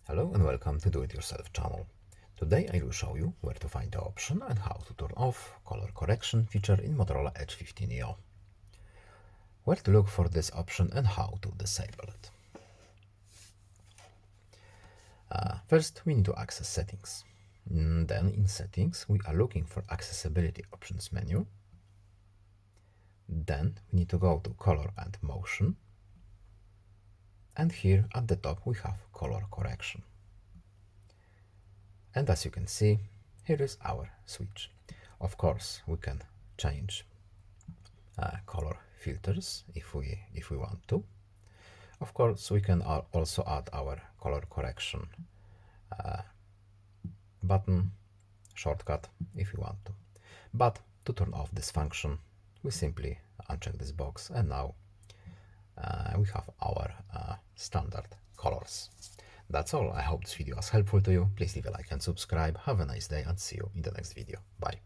Hello and welcome to Do It Yourself channel. Today I will show you where to find the option and how to turn off color correction feature in Motorola Edge 15 Neo. Where to look for this option and how to disable it. First we need to access settings. Then in settings we are looking for accessibility options menu. Then we need to go to color and motion. And here at the top we have color correction. And as you can see, here is our switch. Of course, we can change color filters if we want to. Of course, we can also add our color correction button, shortcut if we want to. But to turn off this function, we simply uncheck this box, and now we have our standard colors. That's all. I hope this video was helpful to you. Please leave a like and subscribe. Have a nice day and see you in the next video. Bye.